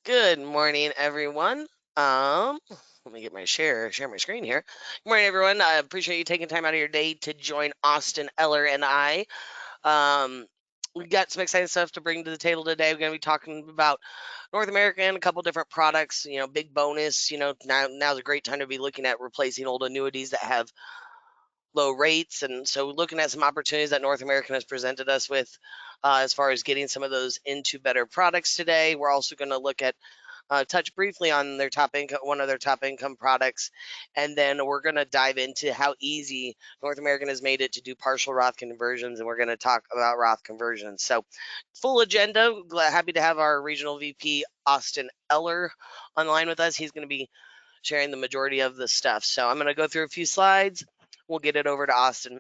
Good morning, everyone. Let me get my share my screen here. Good morning, everyone. I appreciate you taking time out of your day to join Austin Eller and I. We've got some exciting stuff to bring to the table today. We're going to be talking about North America and a couple different products. Big bonus. Now's a great time to be looking at replacing old annuities that have low rates, and so looking at some opportunities that North American has presented us with as far as getting some of those into better products today. We're also going to look at touch briefly on their top income, one of their top income products, and then we're going to dive into how easy North American has made it to do partial Roth conversions, and we're going to talk about Roth conversions. So, full agenda. Happy to have our regional VP Austin Eller online with us. He's going to be sharing the majority of the stuff. So I'm going to go through a few slides. We'll get it over to Austin.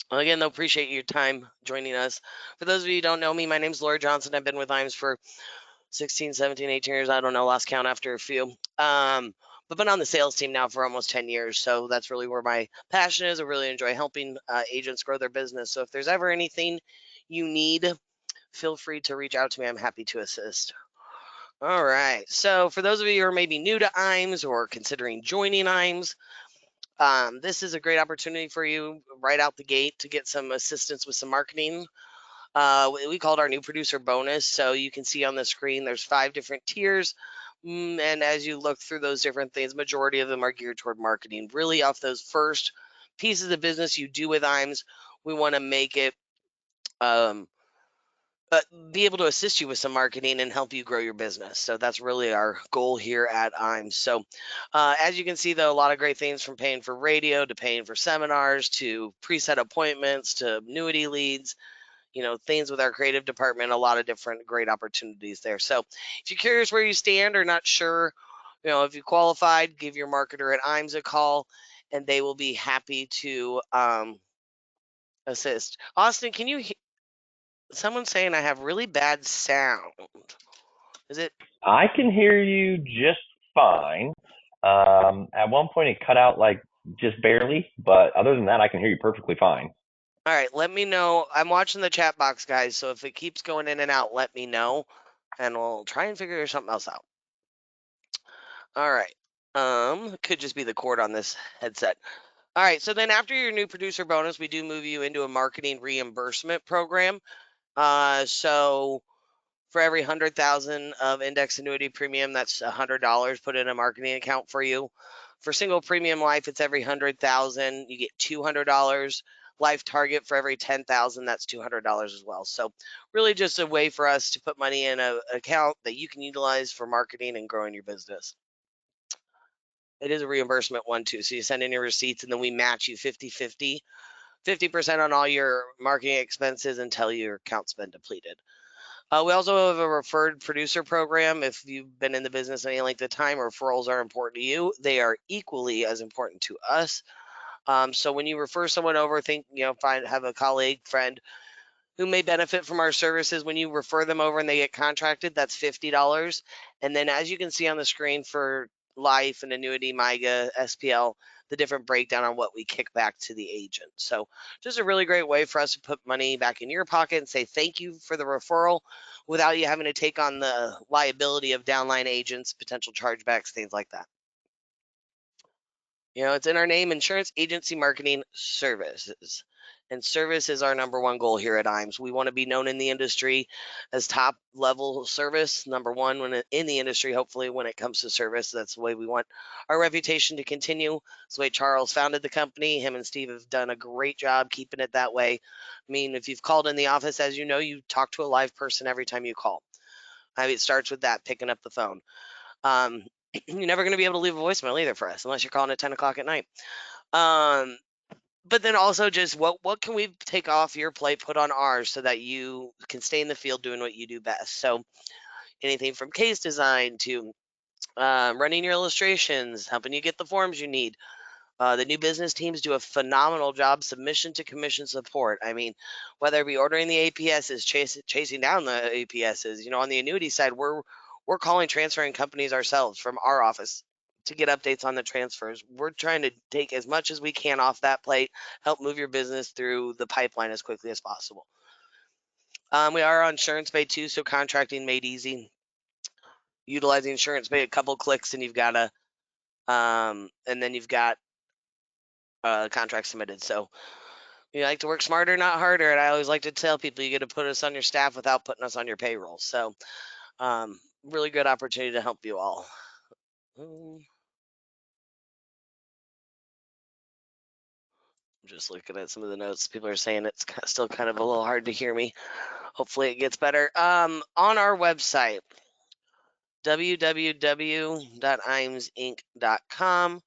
Again, though, appreciate your time joining us. For those of you who don't know me, my name's Laura Johnson. I've been with IMES for 16, 17, 18 years. I don't know, lost count after a few. But been on the sales team now for almost 10 years. So that's really where my passion is. I really enjoy helping agents grow their business. So if there's ever anything you need, feel free to reach out to me. I'm happy to assist. All right. So for those of you who are maybe new to IMES or considering joining IMES, this is a great opportunity for you right out the gate to get some assistance with some marketing. We call it our new producer bonus. So you can see on the screen, there's 5 different tiers. And as you look through those different things, majority of them are geared toward marketing. Really off those first pieces of business you do with IMES, we want to make it be able to assist you with some marketing and help you grow your business. So that's really our goal here at IMES. So as you can see, though, a lot of great things from paying for radio to paying for seminars to preset appointments to annuity leads, things with our creative department, a lot of different great opportunities there. So if you're curious where you stand or not sure, if you qualified, give your marketer at IMES a call and they will be happy to assist. Austin, can you someone's saying I have really bad sound. Is it? I can hear you just fine. At one point, it cut out like just barely, but other than that, I can hear you perfectly fine. All right, let me know. I'm watching the chat box, guys, so if it keeps going in and out, let me know, and we'll try and figure something else out. All right. Could just be the cord on this headset. All right, so then after your new producer bonus, we do move you into a marketing reimbursement program. So for every 100,000 of index annuity premium, that's $100 put in a marketing account for you. For single premium life, it's every 100,000 you get $200. Life target for every 10,000, that's $200 as well. So really just a way for us to put money in an account that you can utilize for marketing and growing your business. It is a reimbursement one too. So you send in your receipts and then we match you 50-50, 50% on all your marketing expenses until your account's been depleted. We also have a referred producer program. If you've been in the business any length of time, referrals are important to you. They are equally as important to us. So when you refer someone over, have a colleague, friend who may benefit from our services. When you refer them over and they get contracted, that's $50. And then as you can see on the screen for life and annuity, MIGA, SPL, the different breakdown on what we kick back to the agent. So just a really great way for us to put money back in your pocket and say thank you for the referral without you having to take on the liability of downline agents, potential chargebacks, things like that. It's in our name, Insurance Agency Marketing Services. And service is our number one goal here at IMES. We want to be known in the industry as top level service, number one in the industry, hopefully, when it comes to service. That's the way we want our reputation to continue. That's the way Charles founded the company. Him and Steve have done a great job keeping it that way. I mean, if you've called in the office, as you know, you talk to a live person every time you call. It starts with that, picking up the phone. You're never going to be able to leave a voicemail either for us unless you're calling at 10 o'clock at night. But then also just what can we take off your plate, put on ours so that you can stay in the field doing what you do best. So anything from case design to running your illustrations, helping you get the forms you need. The new business teams do a phenomenal job, submission to commission support. I mean, whether it be ordering the APSs, chasing down the APSs, on the annuity side, we're calling transferring companies ourselves from our office to get updates on the transfers. We're trying to take as much as we can off that plate, help move your business through the pipeline as quickly as possible. We are on insurance paid too, so contracting made easy. utilizing insurance pay, a couple clicks, and you've got and then you've got a contract submitted. So we like to work smarter, not harder. And I always like to tell people you get to put us on your staff without putting us on your payroll. So really good opportunity to help you all. I'm just looking at some of the notes. People are saying it's still kind of a little hard to hear me. Hopefully it gets better. On our website, www.imsinc.com.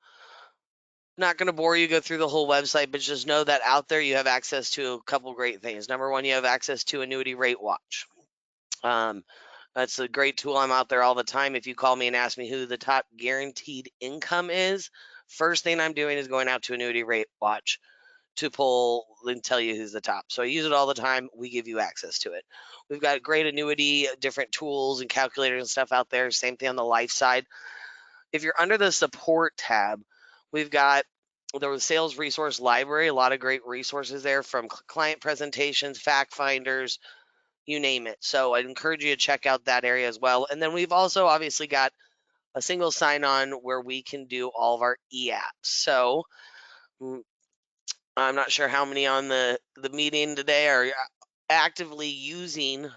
Not going to bore you, go through the whole website, but just know that out there you have access to a couple great things. Number one, you have access to Annuity Rate Watch. Um, that's a great tool. I'm out there all the time. If you call me and ask me who the top guaranteed income is, first thing I'm doing is going out to Annuity Rate Watch to pull and tell you who's the top. So I use it all the time. We give you access to it. We've got great annuity, different tools and calculators and stuff out there. Same thing on the life side. If you're under the support tab, we've got the sales resource library, a lot of great resources there from client presentations, fact finders, you name it. So I'd encourage you to check out that area as well. And then we've also obviously got a single sign on where we can do all of our e-apps. So I'm not sure how many on the meeting today are actively using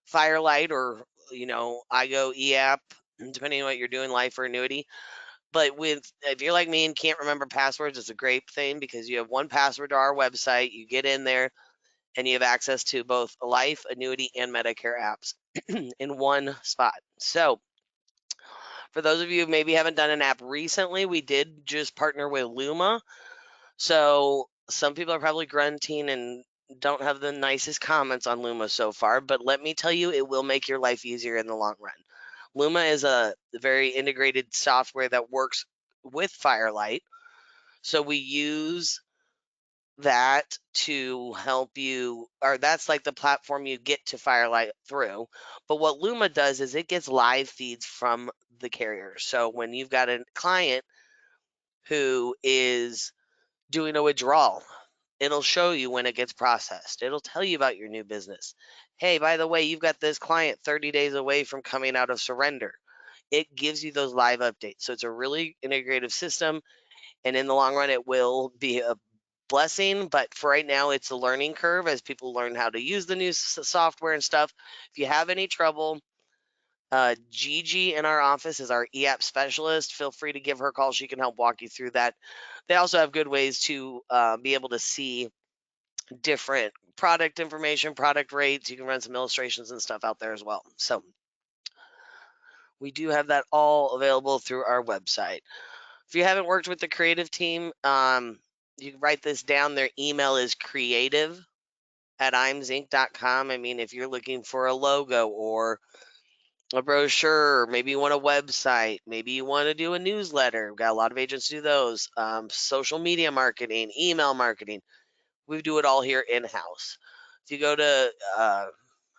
Firelight or iGo e-app, depending on what you're doing, life or annuity. But if you're like me and can't remember passwords, it's a great thing because you have one password to our website. You get in there and you have access to both life, annuity, and Medicare apps in one spot. So for those of you who maybe haven't done an app recently, we did just partner with Luma. So some people are probably grunting and don't have the nicest comments on Luma so far, but let me tell you, it will make your life easier in the long run. Luma is a very integrated software that works with Firelight. So we use that to help you, or that's like the platform you get to Firelight through. But what Luma does is it gets live feeds from the carrier. So when you've got a client who is doing a withdrawal, it'll show you when it gets processed. It'll tell you about your new business. Hey, by the way, you've got this client 30 days away from coming out of surrender. It gives you those live updates. So it's a really integrative system. And in the long run, it will be a blessing. But for right now, it's a learning curve as people learn how to use the new software and stuff. If you have any trouble, Gigi in our office is our e-app specialist. Feel free to give her a call. She can help walk you through that. They also have good ways to be able to see different product information, product rates. You can run some illustrations and stuff out there as well. So we do have that all available through our website. If you haven't worked with the creative team, you can write this down. Their email is creative@imsinc.com. I mean, if you're looking for a logo or a brochure, or maybe you want a website, maybe you want to do a newsletter. We've got a lot of agents do those. Social media marketing, email marketing. We do it all here in-house. If you go to, I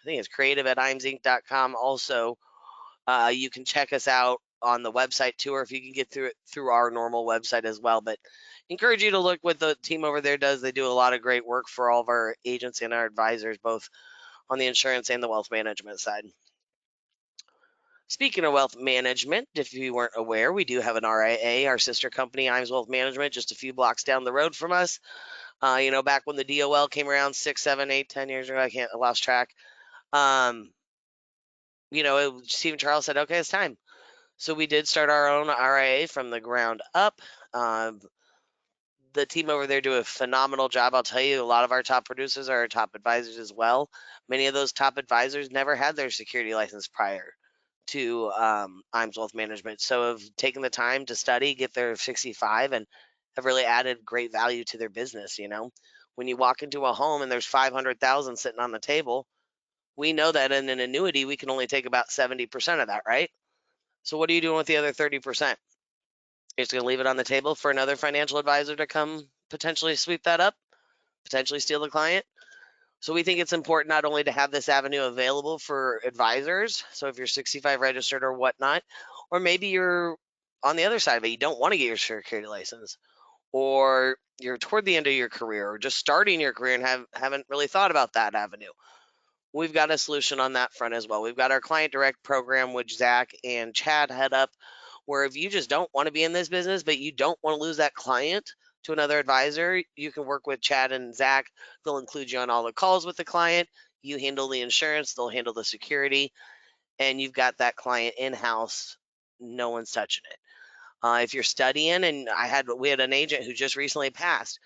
think it's creative@imsinc.com. Also, you can check us out on the website too, or if you can get through it through our normal website as well. But encourage you to look what the team over there does. They do a lot of great work for all of our agents and our advisors, both on the insurance and the wealth management side. Speaking of wealth management, if you weren't aware, we do have an RIA, our sister company, Iams Wealth Management, just a few blocks down the road from us. Back when the DOL came around 6, 7, 8, 10 years ago, I lost track. Stephen Charles said, okay, it's time. So we did start our own RIA from the ground up. The team over there do a phenomenal job. I'll tell you, a lot of our top producers are our top advisors as well. Many of those top advisors never had their security license prior to IMS Wealth Management. So have taken the time to study, get their 65, and have really added great value to their business. When you walk into a home and there's 500,000 sitting on the table, we know that in an annuity, we can only take about 70% of that, right? So what are you doing with the other 30%? You're just going to leave it on the table for another financial advisor to come potentially sweep that up, potentially steal the client. So we think it's important not only to have this avenue available for advisors. So if you're 65 registered or whatnot, or maybe you're on the other side of it, you don't want to get your security license, or you're toward the end of your career or just starting your career and haven't really thought about that avenue. we've got a solution on that front as well. We've got our client direct program, which Zach and Chad head up, where if you just don't want to be in this business, but you don't want to lose that client to another advisor, you can work with Chad and Zach. They'll include you on all the calls with the client. You handle the insurance, they'll handle the security, and you've got that client in house. No one's touching it. If you're studying, and we had an agent who just recently passed.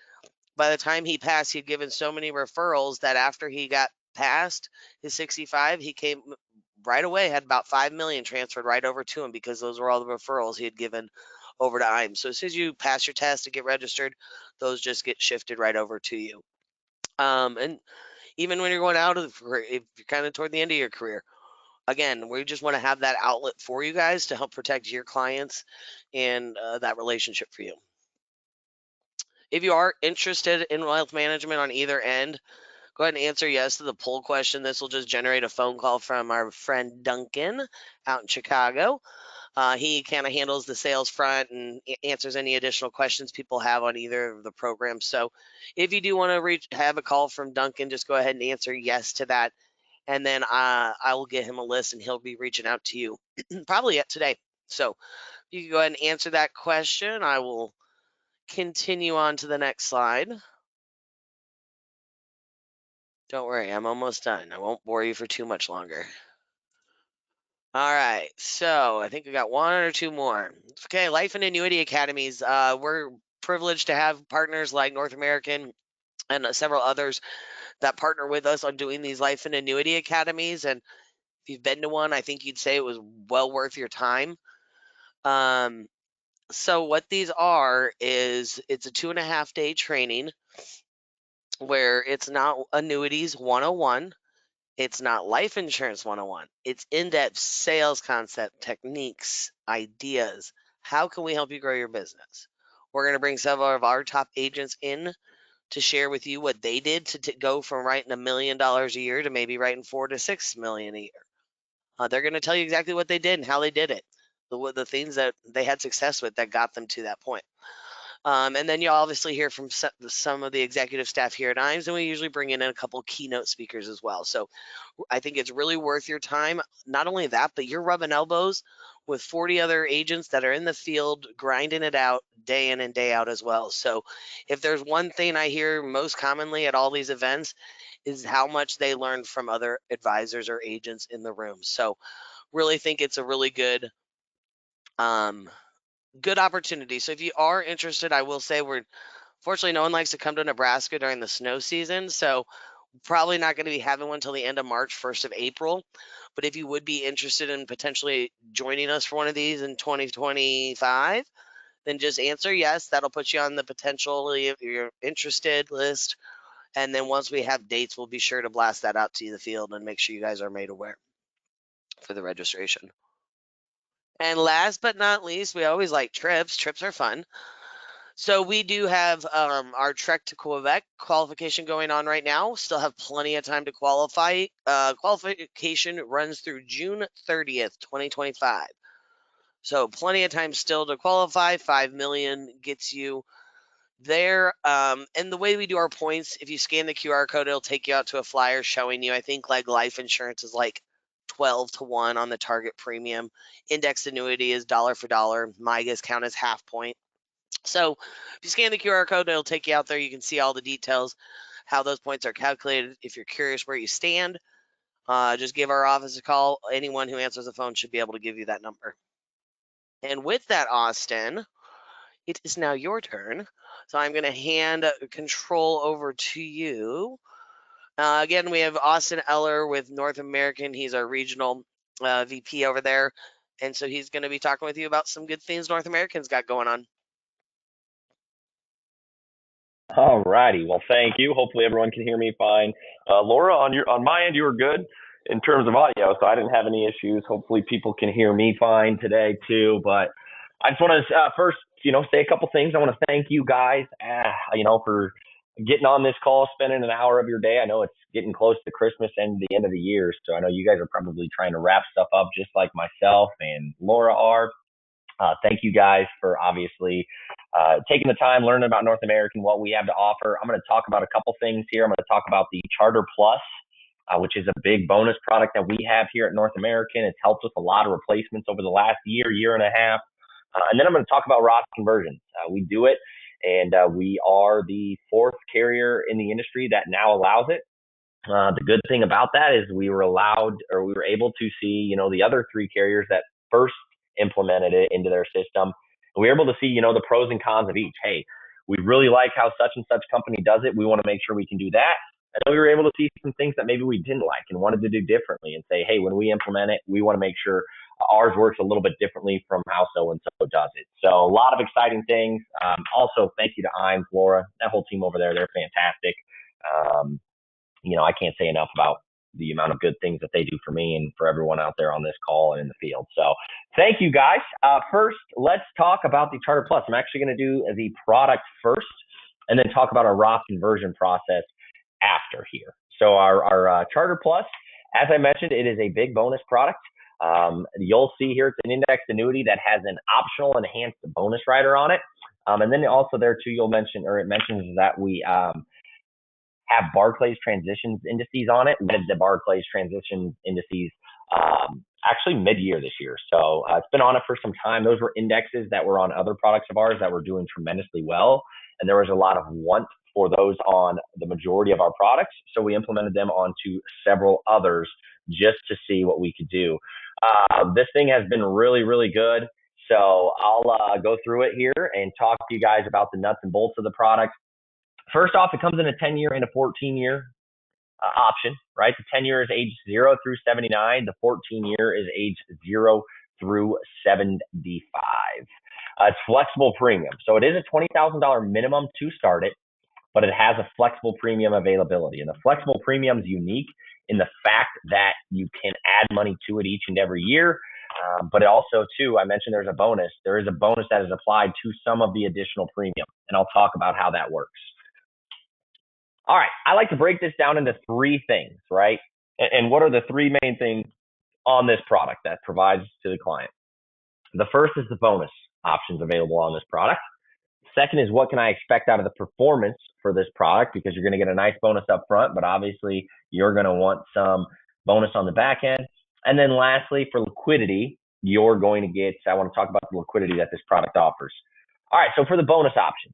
By the time he passed, he'd given so many referrals that after he got past his 65, he came right away, had about 5 million transferred right over to him because those were all the referrals he had given over to IM. So as soon as you pass your test to get registered, those just get shifted right over to you. And even when you're going out of the career, if you're kind of toward the end of your career, again, we just want to have that outlet for you guys to help protect your clients and that relationship for you. If you are interested in wealth management on either end, go ahead and answer yes to the poll question. This will just generate a phone call from our friend Duncan out in Chicago. He kind of handles the sales front and answers any additional questions people have on either of the programs. So if you do want to have a call from Duncan, just go ahead and answer yes to that. And then I will get him a list and he'll be reaching out to you probably yet today. So you can go ahead and answer that question. I will continue on to the next slide. Don't worry, I'm almost done. I won't bore you for too much longer. All right, so I think we got one or two more. Okay, Life and Annuity Academies. We're privileged to have partners like North American and several others that partner with us on doing these Life and Annuity Academies. And if you've been to one, I think you'd say it was well worth your time. So what these are is it's a 2.5 day training where it's not annuities 101. It's not life insurance 101. It's in depth sales concept, techniques, ideas. How can we help you grow your business? We're going to bring several of our top agents in to share with you what they did to go from writing $1 million a year to maybe writing 4 to 6 million a year. They're going to tell you exactly what they did and how they did it, the things that they had success with that got them to that point. And then you'll obviously hear from some of the executive staff here at IMES, and we usually bring in a couple keynote speakers as well. So I think it's really worth your time. Not only that, but you're rubbing elbows with 40 other agents that are in the field grinding it out day in and day out as well. So if there's one thing I hear most commonly at all these events is how much they learn from other advisors or agents in the room. So really think it's a really um, good opportunity. So if you are interested, I will say we're fortunately no one likes to come to Nebraska during the snow season. So probably not going to be having one until the end of March, 1st of April. But if you would be interested in potentially joining us for one of these in 2025, then just answer yes. That'll put you on the potentially if you're interested list. And then once we have dates, we'll be sure to blast that out to the field and make sure you guys are made aware for the registration. And last but not least, we always like trips. Trips are fun. So we do have our Trek to Quebec qualification going on right now. Still have plenty of time to qualify. Qualification runs through June 30th, 2025. So plenty of time still to qualify. 5 million gets you there. And the way we do our points, if you scan the QR code, it'll take you out to a flyer showing you, I think like life insurance is like 12 to 1 on the target premium. Indexed annuity is dollar for dollar. MIGAs count as half point. So if you scan the QR code, it'll take you out there. You can see all the details, how those points are calculated. If you're curious where you stand, just give our office a call. Anyone who answers the phone should be able to give you that number. And with that, Austin, it is now your turn. So I'm going to hand control over to you. Again, we have Austin Eller with North American. He's our regional VP over there. And so he's going to be talking with you about some good things North American's got going on. All righty. Well, thank you. Hopefully everyone can hear me fine. Laura, on my end, you were good in terms of audio, so I didn't have any issues. Hopefully people can hear me fine today too. But I just want to first, say a couple things. I want to thank you guys, for getting on this call, spending an hour of your day. I know it's getting close to Christmas and the end of the year, so I know you guys are probably trying to wrap stuff up just like myself and Laura are. Thank you guys for obviously taking the time, learning about North American, what we have to offer. I'm going to talk about a couple things here. I'm going to talk about the Charter Plus which is a big bonus product that we have here at North American. It's helped with a lot of replacements over the last year, year and a half. And then I'm going to talk about Roth conversions. We do it, and we are the fourth carrier in the industry that now allows it. The good thing about that is we were able to see, the other three carriers that first implemented it into their system. And we were able to see, the pros and cons of each. Hey, we really like how such and such company does it. We want to make sure we can do that. And then we were able to see some things that maybe we didn't like and wanted to do differently and say, hey, when we implement it, we want to make sure ours works a little bit differently from how so-and-so does it. So a lot of exciting things. Also, thank you to IAMS, Laura, that whole team over there. They're fantastic. Um, I can't say enough about the amount of good things that they do for me and for everyone out there on this call and in the field. So thank you guys. First, let's talk about the Charter Plus. I'm actually going to do the product first and then talk about our Roth conversion process after here. So our Charter Plus, as I mentioned, it is a big bonus product. You'll see here it's an indexed annuity that has an optional enhanced bonus rider on it. And then also there too, it mentions that we have Barclays transitions indices on it. We did the Barclays transition indices actually mid-year this year. So it's been on it for some time. Those were indexes that were on other products of ours that were doing tremendously well. And there was a lot of want for those on the majority of our products. So we implemented them onto several others just to see what we could do. This thing has been really, really good. So I'll go through it here and talk to you guys about the nuts and bolts of the product. First off, it comes in a 10-year and a 14-year option, right? The 10-year is age 0 through 79. The 14-year is age 0 through 75. It's flexible premium. So it is a $20,000 minimum to start it, but it has a flexible premium availability. And the flexible premium is unique in the fact that you can add money to it each and every year. But also, too, I mentioned there's a bonus. There is a bonus that is applied to some of the additional premium, and I'll talk about how that works. All right, I like to break this down into three things, right? And what are the three main things on this product that provides to the client? The first is the bonus options available on this product. Second is what can I expect out of the performance for this product, because you're going to get a nice bonus up front, but obviously you're going to want some bonus on the back end. And then lastly, for liquidity, you're going to get, I want to talk about the liquidity that this product offers. All right, so for the bonus option,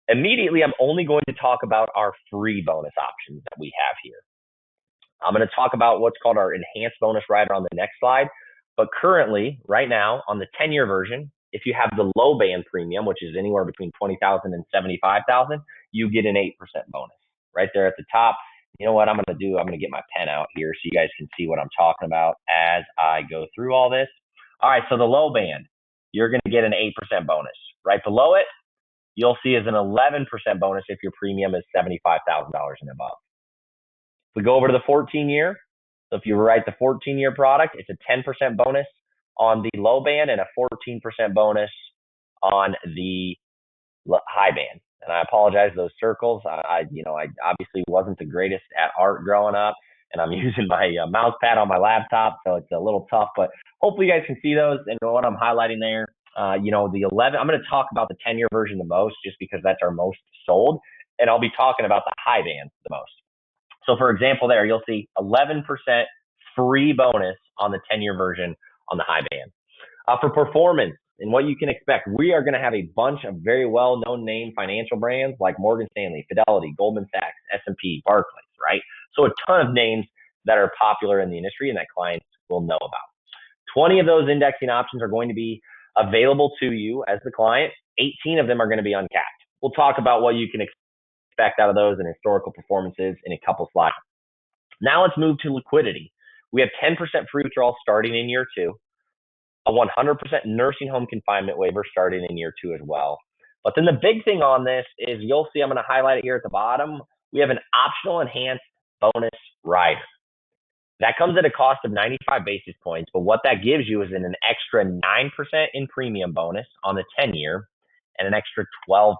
immediately, I'm only going to talk about our free bonus options that we have here. I'm going to talk about what's called our enhanced bonus rider on the next slide. But currently, right now, on the 10-year version, if you have the low band premium, which is anywhere between $20,000 and $75,000, you get an 8% bonus right there at the top. You know what I'm going to do? I'm going to get my pen out here so you guys can see what I'm talking about as I go through all this. All right, so the low band, you're going to get an 8% bonus. Right below it, you'll see is an 11% bonus if your premium is $75,000 and above. If we go over to the 14-year, so if you write the 14-year product, it's a 10% bonus on the low band and a 14% bonus on the high band. And I apologize, those circles. I obviously wasn't the greatest at art growing up, and I'm using my mouse pad on my laptop, so it's a little tough. But hopefully, you guys can see those and what I'm highlighting there. The 11. I'm going to talk about the 10-year version the most, just because that's our most sold, and I'll be talking about the high band the most. So, for example, there you'll see 11% free bonus on the 10-year version on the high band. For performance and what you can expect, we are going to have a bunch of very well-known name financial brands like Morgan Stanley, Fidelity, Goldman Sachs, S&P, Barclays, right? So a ton of names that are popular in the industry and that clients will know about. 20 of those indexing options are going to be available to you as the client. 18 of them are going to be uncapped. We'll talk about what you can expect out of those and historical performances in a couple slides. Now let's move to liquidity. We have 10% free withdrawal starting in year 2, a 100% nursing home confinement waiver starting in year 2 as well. But then the big thing on this is you'll see, I'm going to highlight it here at the bottom, we have an optional enhanced bonus rider. That comes at a cost of 95 basis points, but what that gives you is an extra 9% in premium bonus on the 10-year and an extra 12%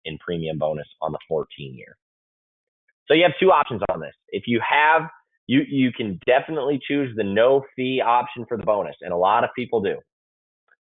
in premium bonus on the 14-year. So you have two options on this. If you have, you can definitely choose the no fee option for the bonus, and a lot of people do.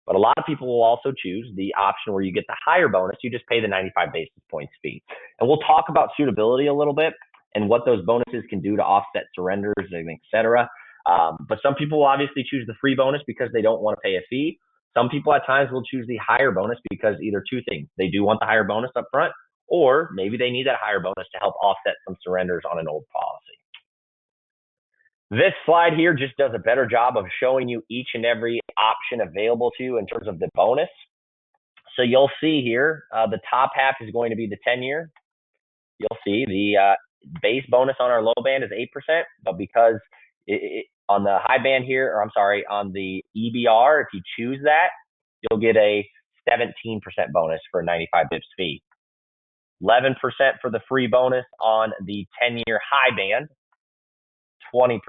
But a lot of people will also choose the option where you get the higher bonus. You just pay the 95 basis points fee. And we'll talk about suitability a little bit and what those bonuses can do to offset surrenders and et cetera. But some people will obviously choose the free bonus because they don't want to pay a fee. Some people at times will choose the higher bonus because either two things. They do want the higher bonus up front, or maybe they need that higher bonus to help offset some surrenders on an old policy. This slide here just does a better job of showing you each and every option available to you in terms of the bonus. So you'll see here, the top half is going to be the 10-year. You'll see the base bonus on our low band is 8%, but because on the high band here, or I'm sorry, on the EBR, if you choose that, you'll get a 17% bonus for a 95 bips fee. 11% for the free bonus on the 10-year high band, 20%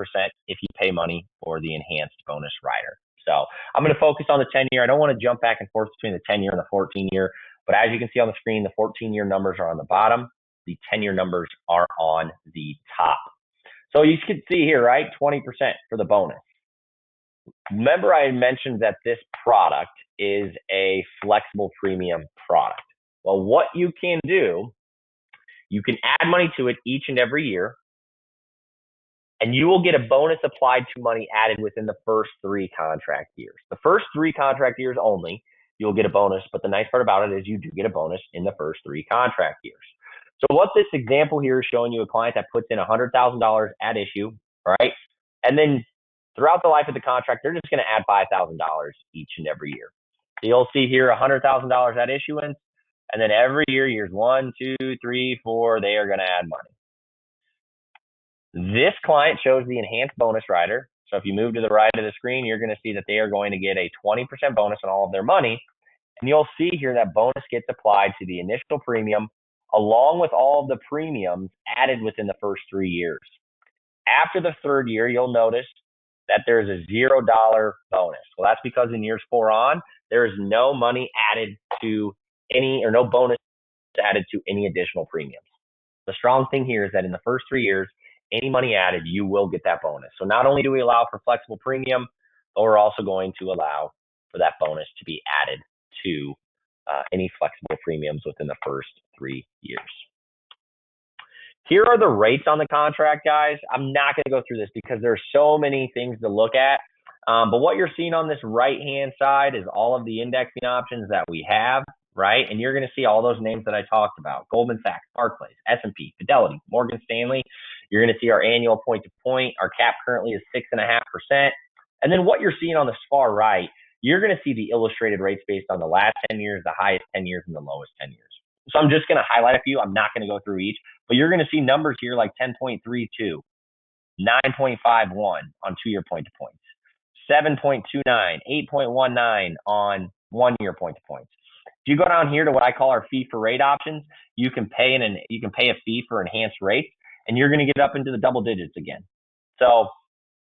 if you pay money for the enhanced bonus rider. So I'm going to focus on the 10-year. I don't want to jump back and forth between the 10-year and the 14-year, but as you can see on the screen, the 14-year numbers are on the bottom. The 10-year numbers are on the top. So you can see here, right, 20% for the bonus. Remember I mentioned that this product is a flexible premium product. Well, what you can do, you can add money to it each and every year, and you will get a bonus applied to money added within the first 3 contract years. The first 3 contract years only, you'll get a bonus, but the nice part about it is you do get a bonus in the first 3 contract years. So what this example here is showing you a client that puts in $100,000 at issue, right? And then throughout the life of the contract, they're just going to add $5,000 each and every year. So you'll see here $100,000 at issuance, and then every year, years 1, 2, 3, 4, they are going to add money. This client chose the enhanced bonus rider. So if you move to the right of the screen, you're going to see that they are going to get a 20% bonus on all of their money. And you'll see here that bonus gets applied to the initial premium along with all of the premiums added within the first 3 years. After the 3rd year, you'll notice that there's a $0 bonus. Well, that's because in years 4 on, there is no money added to any, or no bonus added to any additional premiums. The strong thing here is that in the first 3 years, any money added, you will get that bonus. So not only do we allow for flexible premium, but we're also going to allow for that bonus to be added to any flexible premiums within the first 3 years. Here are the rates on the contract, guys. I'm not going to go through this because there's so many things to look at. But what you're seeing on this right-hand side is all of the indexing options that we have, right? And you're going to see all those names that I talked about: Goldman Sachs, Barclays, S&P, Fidelity, Morgan Stanley. You're going to see our annual point-to-point. Our cap currently is 6.5%. And then what you're seeing on the far right, you're going to see the illustrated rates based on the last 10 years, the highest 10 years, and the lowest 10 years. So I'm just going to highlight a few. I'm not going to go through each, but you're going to see numbers here like 10.32, 9.51 on 2-year point-to-points, 7.29, 8.19 on 1-year point-to-points. If you go down here to what I call our fee for rate options, you can pay a fee for enhanced rates, and you're going to get up into the double digits again. So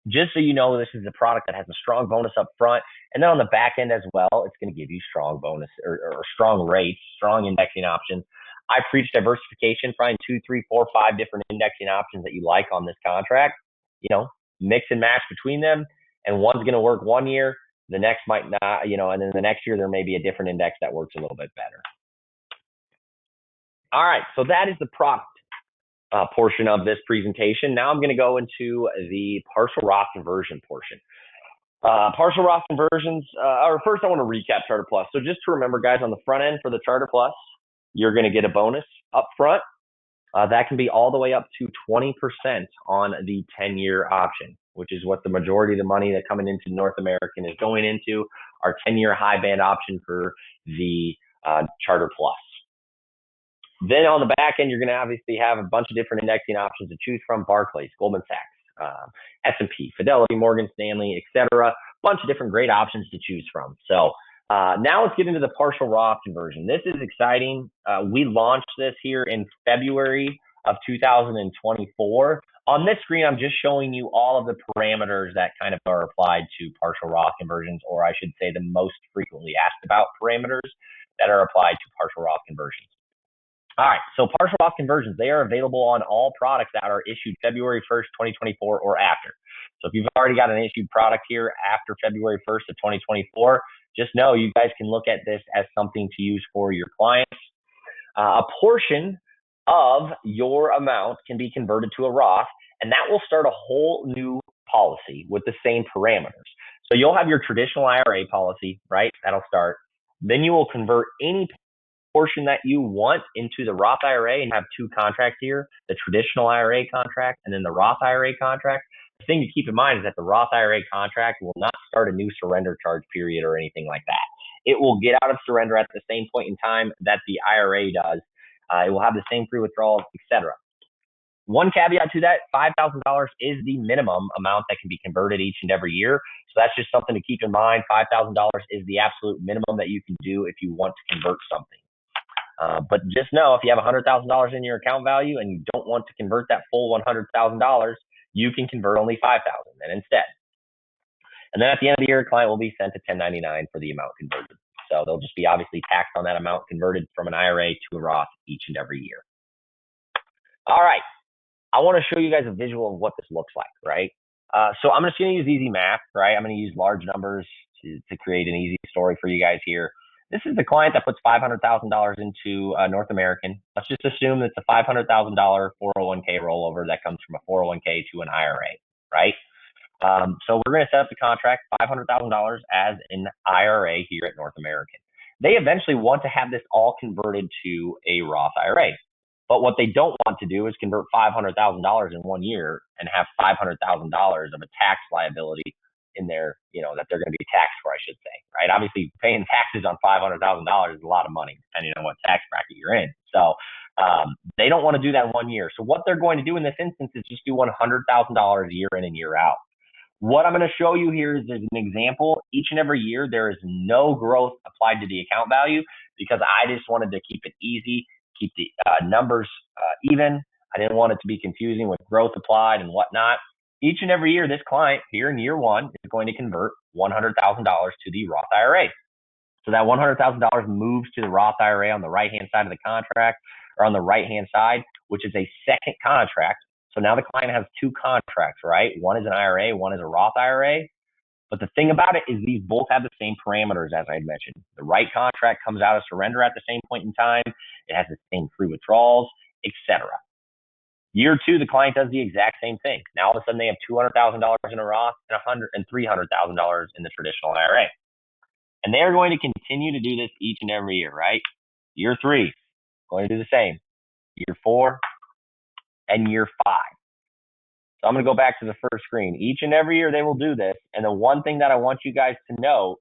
just so you know, this is a product that has a strong bonus up front, and then on the back end as well, it's going to give you strong bonus or strong rates, strong indexing options. I preach diversification, find 2, 3, 4, 5 different indexing options that you like on this contract. You know, mix and match between them, and one's going to work 1 year, the next might not, and then the next year there may be a different index that works a little bit better. All right, so that is the product portion of this presentation. Now I'm going to go into the partial Roth conversion portion. Partial Roth conversions, or first I want to recap Charter Plus. So just to remember, guys, on the front end for the Charter Plus, you're going to get a bonus up front. That can be all the way up to 20% on the 10-year option, which is what the majority of the money that coming into North American is going into, our 10-year high band option for the Charter Plus. Then on the back end, you're going to obviously have a bunch of different indexing options to choose from: Barclays, Goldman Sachs, S&P, Fidelity, Morgan Stanley, etc. Bunch of different great options to choose from. So now let's get into the partial Roth conversion. This is exciting. We launched this here in February of 2024. On this screen, I'm just showing you all of the parameters that kind of are applied to partial Roth conversions, or I should say the most frequently asked about parameters that are applied to partial Roth conversions. All right, so partial Roth conversions, they are available on all products that are issued February 1st, 2024 or after. So if you've already got an issued product here after February 1st of 2024, just know you guys can look at this as something to use for your clients. A portion of your amount can be converted to a Roth, and that will start a whole new policy with the same parameters. So you'll have your traditional IRA policy, right? That'll start. Then you will convert any portion that you want into the Roth IRA and have two contracts here, the traditional IRA contract and then the Roth IRA contract. The thing to keep in mind is that the Roth IRA contract will not start a new surrender charge period or anything like that. It will get out of surrender at the same point in time that the IRA does. It will have the same free withdrawals, etc. One caveat to that, $5,000 is the minimum amount that can be converted each and every year. So that's just something to keep in mind. $5,000 is the absolute minimum that you can do if you want to convert something. But just know if you have $100,000 in your account value and you don't want to convert that full $100,000, you can convert only $5,000 and instead. And then at the end of the year, a client will be sent a 1099 for the amount converted. So they'll just be obviously taxed on that amount converted from an IRA to a Roth each and every year. All right. I want to show you guys a visual of what this looks like, right? So I'm just going to use easy math, right? I'm going to use large numbers to create an easy story for you guys here. This is the client that puts $500,000 into North American. Let's just assume it's a $500,000 401k rollover that comes from a 401k to an IRA, right? So we're going to set up the contract, $500,000 as an IRA here at North American. They eventually want to have this all converted to a Roth IRA. But what they don't want to do is convert $500,000 in 1 year and have $500,000 of a tax liability in there, that they're going to be taxed for, I should say, right? Obviously, paying taxes on $500,000 is a lot of money, depending on what tax bracket you're in. So they don't want to do that in 1 year. So what they're going to do in this instance is just do $100,000 a year in and year out. What I'm going to show you here is an example. Each and every year, there is no growth applied to the account value because I just wanted to keep it easy, keep the numbers even. I didn't want it to be confusing with growth applied and whatnot. Each and every year, this client here in year one is going to convert $100,000 to the Roth IRA. So that $100,000 moves to the Roth IRA on the right-hand side of the contract or on the right-hand side, which is a second contract. So now the client has two contracts, right? One is an IRA, one is a Roth IRA. But the thing about it is these both have the same parameters, as I mentioned. The right contract comes out of surrender at the same point in time. It has the same free withdrawals, etc. Year two, the client does the exact same thing. Now all of a sudden they have $200,000 in a Roth and $300,000 in the traditional IRA. And they're going to continue to do this each and every year, right? Year three, going to do the same. Year four and year five. So I'm going to go back to the first screen. Each and every year they will do this. And the one thing that I want you guys to know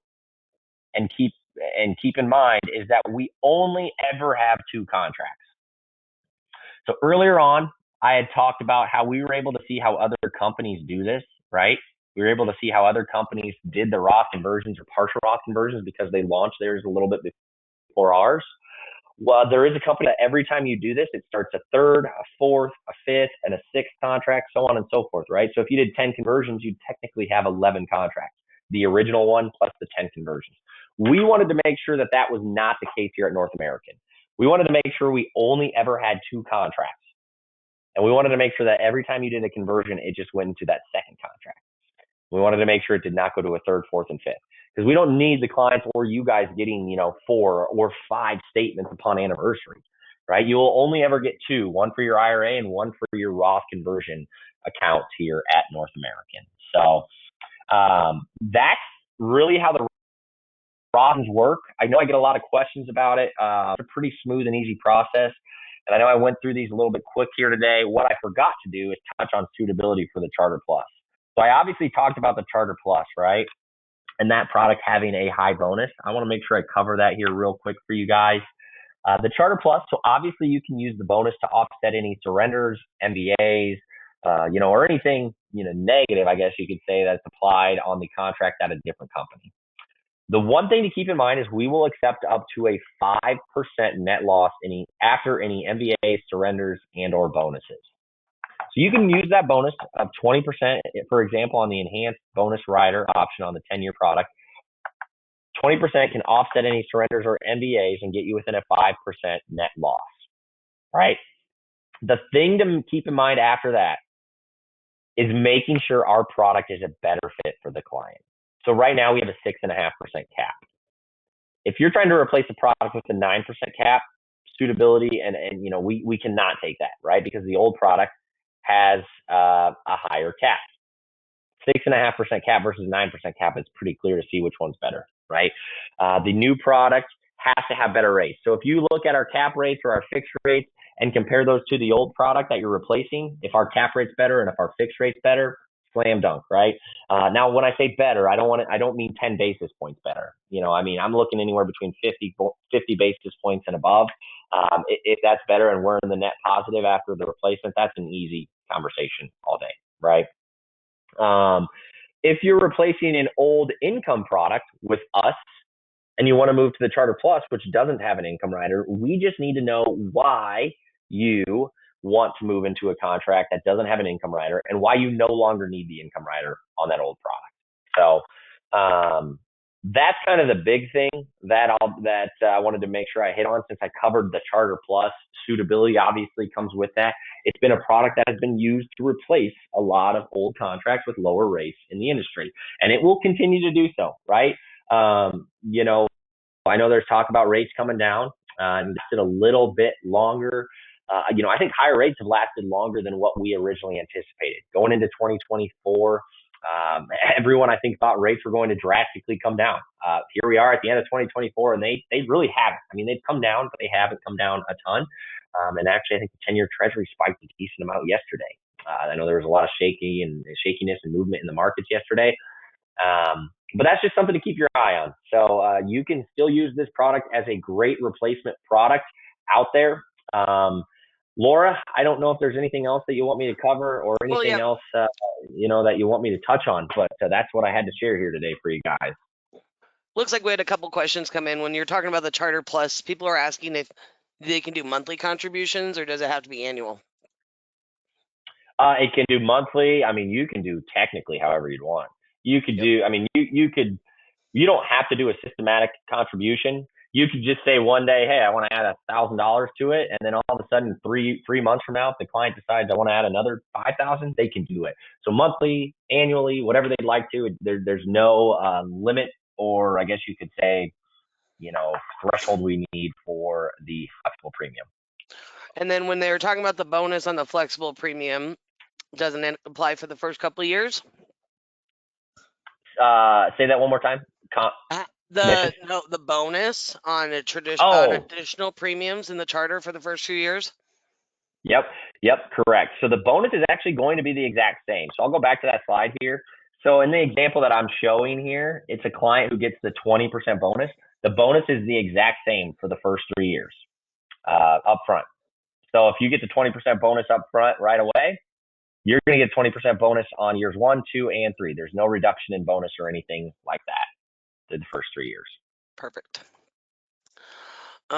and keep in mind is that we only ever have two contracts. So earlier on, I had talked about how we were able to see how other companies do this, right? We were able to see how other companies did the Roth conversions or partial Roth conversions because they launched theirs a little bit before ours. Well, there is a company that every time you do this, it starts a third, a fourth, a fifth, and a sixth contract, so on and so forth, right? So if you did 10 conversions, you'd technically have 11 contracts, the original one plus the 10 conversions. We wanted to make sure that that was not the case here at North American. We wanted to make sure we only ever had two contracts. And we wanted to make sure that every time you did a conversion, it just went into that second contract. We wanted to make sure it did not go to a third, fourth, and fifth. Because we don't need the clients or you guys getting, 4 or 5 statements upon anniversary, right? You will only ever get 2, one for your IRA and one for your Roth conversion accounts here at North American. So that's really how the Roths work. I know I get a lot of questions about it. It's a pretty smooth and easy process. And I know I went through these a little bit quick here today. What I forgot to do is touch on suitability for the Charter Plus. So I obviously talked about the Charter Plus, right? And that product having a high bonus. I want to make sure I cover that here real quick for you guys. The Charter Plus, so obviously you can use the bonus to offset any surrenders, MBAs, or anything, negative, I guess you could say, that's applied on the contract at a different company. The one thing to keep in mind is we will accept up to a 5% net loss after any MBA surrenders and or bonuses. So you can use that bonus of 20%, for example, on the enhanced bonus rider option on the 10-year product. 20% can offset any surrenders or MBAs and get you within a 5% net loss, right? The thing to keep in mind after that is making sure our product is a better fit for the client. So right now we have a 6.5% cap. If you're trying to replace a product with a 9% cap, suitability, and we cannot take that, right? Because the old product has a higher cap. 6.5% cap versus 9% cap, it's pretty clear to see which one's better, right? The new product has to have better rates. So if you look at our cap rates or our fixed rates and compare those to the old product that you're replacing, if our cap rate's better and if our fixed rate's better, slam dunk, right? Now, when I say better, I don't mean 10 basis points better. I'm looking anywhere between 50 basis points and above. If that's better and we're in the net positive after the replacement, that's an easy conversation all day, right? If you're replacing an old income product with us and you want to move to the Charter Plus, which doesn't have an income rider, we just need to know why you want to move into a contract that doesn't have an income rider and why you no longer need the income rider on that old product. So that's kind of the big thing that I wanted to make sure I hit on, since I covered the Charter Plus. Suitability obviously comes with that. It's been a product that has been used to replace a lot of old contracts with lower rates in the industry, and it will continue to do so, right? I know there's talk about rates coming down and lasted a little bit longer. I think higher rates have lasted longer than what we originally anticipated. Going into 2024, everyone, I think, thought rates were going to drastically come down. Here we are at the end of 2024, and they really haven't. I mean, they've come down, but they haven't come down a ton. And actually, I think the 10-year Treasury spiked a decent amount yesterday. I know there was a lot of shakiness and movement in the markets yesterday. But that's just something to keep your eye on. So you can still use this product as a great replacement product out there. Laura, I don't know if there's anything else that you want me to cover or Well, anything yeah. else, that you want me to touch on, but that's what I had to share here today for you guys. Looks like we had a couple questions come in when you're talking about the Charter Plus. People are asking if they can do monthly contributions or does it have to be annual? It can do monthly. I mean, you can do technically however you'd want. You could Yep. do, I mean, you don't have to do a systematic contribution. You could just say one day, hey, I want to add $1,000 to it, and then all of a sudden, three months from now, if the client decides I want to add another 5,000, they can do it. So monthly, annually, whatever they'd like to. There's no limit, or I guess you could say, threshold we need for the flexible premium. And then when they were talking about the bonus on the flexible premium, doesn't it apply for the first couple of years? Say that one more time. Commission. The bonus on on Oh, additional premiums in the charter for the first few years. Yep, correct. So the bonus is actually going to be the exact same. So I'll go back to that slide here. So in the example that I'm showing here, it's a client who gets the 20% bonus. The bonus is the exact same for the first 3 years up front. So if you get the 20% bonus up front right away, you're going to get 20% bonus on years 1, 2, and 3. There's no reduction in bonus or anything like that in the first 3 years. Perfect. Do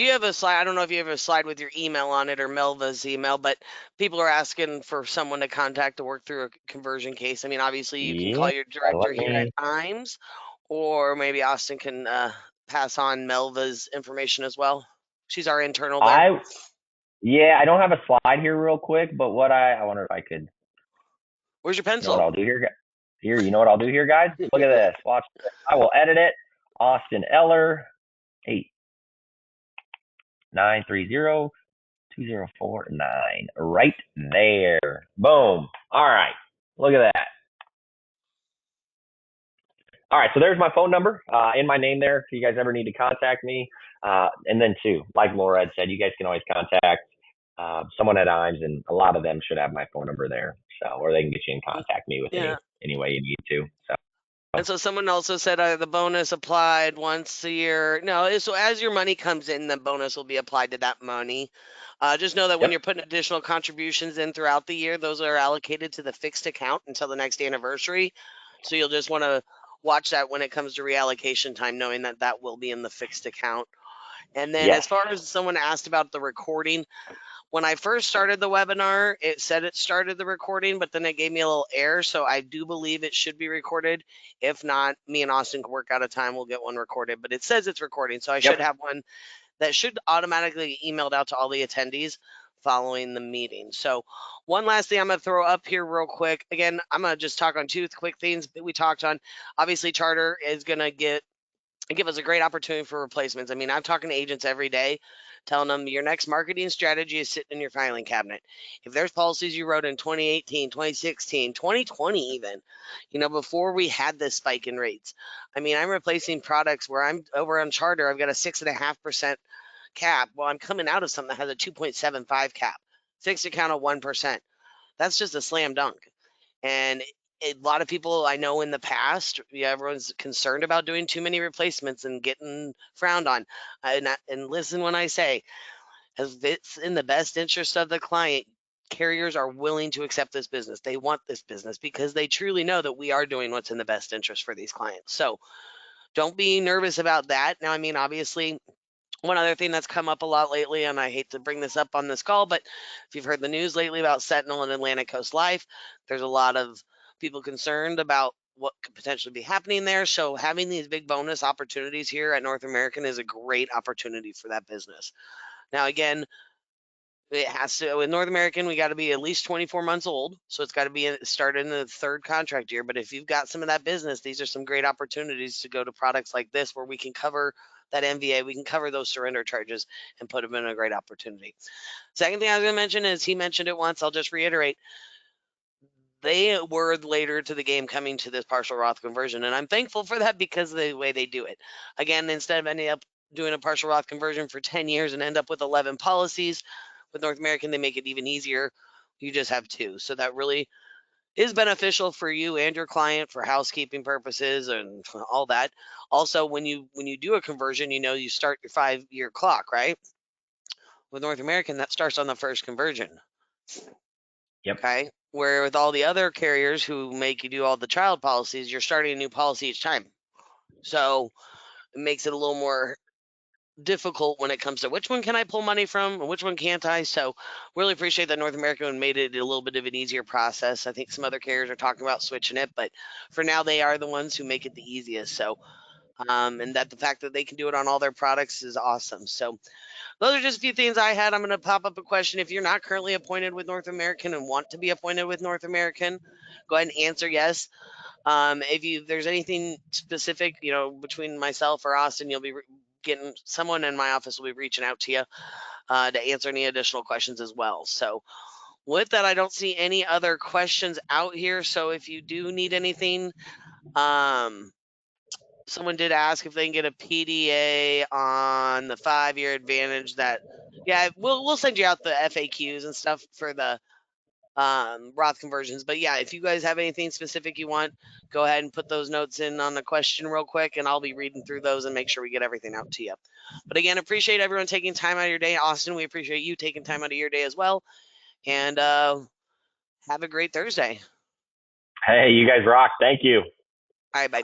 you have a slide? I don't know if you have a slide with your email on it or Melva's email, but people are asking for someone to contact to work through a conversion case. I mean, obviously you can call Yeah, your director let here at me. times, or maybe Austin can pass on Melva's information as well. She's our internal there. I I don't have a slide here real quick, but I wonder if I could. Where's your You know what pencil? I'll do here? You know what I'll do here, guys? Look at this. Watch this. I will edit it. Austin Eller, 8930204 9. Right there. Boom. All right. Look at that. All right. So there's my phone number in my name there. If you guys ever need to contact me. And then, too, like Laura had said, you guys can always contact someone at IMES, and a lot of them should have my phone number there. So, or they can get you in contact me with Yeah. any way you need to. So. And so someone also said the bonus applied once a year. No, so as your money comes in, the bonus will be applied to that money. Just know that when Yep. you're putting additional contributions in throughout the year, those are allocated to the fixed account until the next anniversary. So you'll just want to watch that when it comes to reallocation time, knowing that that will be in the fixed account. And then Yes. as far as someone asked about the recording, when I first started the webinar, it said it started the recording, but then it gave me a little error. So I do believe it should be recorded. If not, me and Austin can work out a time. We'll get one recorded, but it says it's recording. So I Yep. should have one that should automatically emailed out to all the attendees following the meeting. So one last thing I'm going to throw up here real quick. Again, I'm going to just talk on two quick things that we talked on. Obviously, Charter is going to get give us a great opportunity for replacements. I mean, I'm talking to agents every day telling them your next marketing strategy is sitting in your filing cabinet. If there's policies you wrote in 2018, 2016, 2020, even, before we had this spike in rates, I mean, I'm replacing products where I'm over on Charter, I've got a 6.5% cap. Well, I'm coming out of something that has a 2.75 cap, fixed account of 1%. That's just a slam dunk. And a lot of people I know in the past, yeah, everyone's concerned about doing too many replacements and getting frowned on. And listen when I say, if it's in the best interest of the client, carriers are willing to accept this business. They want this business because they truly know that we are doing what's in the best interest for these clients. So don't be nervous about that. Now, I mean, obviously, one other thing that's come up a lot lately, and I hate to bring this up on this call, but if you've heard the news lately about Sentinel and Atlantic Coast Life, there's a lot of people concerned about what could potentially be happening there. So having these big bonus opportunities here at North American is a great opportunity for that business. Now, again, it has to with North American, we got to be at least 24 months old, so it's got to be started in the third contract year. But if you've got some of that business, these are some great opportunities to go to products like this where we can cover that MVA, we can cover those surrender charges and put them in a great opportunity. Second thing I was going to mention is he mentioned it once. I'll just reiterate. They were later to the game coming to this partial Roth conversion, and I'm thankful for that because of the way they do it. Again, instead of ending up doing a partial Roth conversion for 10 years and end up with 11 policies, with North American, they make it even easier. You just have two. So that really is beneficial for you and your client for housekeeping purposes and all that. Also, when you do a conversion, you start your 5-year clock, right? With North American, that starts on the first conversion. Yep. Okay. Where with all the other carriers who make you do all the child policies, you're starting a new policy each time. So it makes it a little more difficult when it comes to which one can I pull money from and which one can't I. So really appreciate that North American made it a little bit of an easier process. I think some other carriers are talking about switching it, but for now they are the ones who make it the easiest. So and that the fact that they can do it on all their products is awesome. So those are just a few things I had. I'm going to pop up a question. If you're not currently appointed with North American and want to be appointed with North American, go ahead and answer yes. If there's anything specific, between myself or Austin, you'll be getting someone in my office will be reaching out to you to answer any additional questions as well. So with that, I don't see any other questions out here. So if you do need anything, um, someone did ask if they can get a PDA on the 5-year advantage. That, yeah, we'll send you out the FAQs and stuff for the Roth conversions. But yeah, if you guys have anything specific you want, go ahead and put those notes in on the question real quick, and I'll be reading through those and make sure we get everything out to you. But again, appreciate everyone taking time out of your day. Austin, we appreciate you taking time out of your day as well. And have a great Thursday. Hey, you guys rock. Thank you. All right, bye.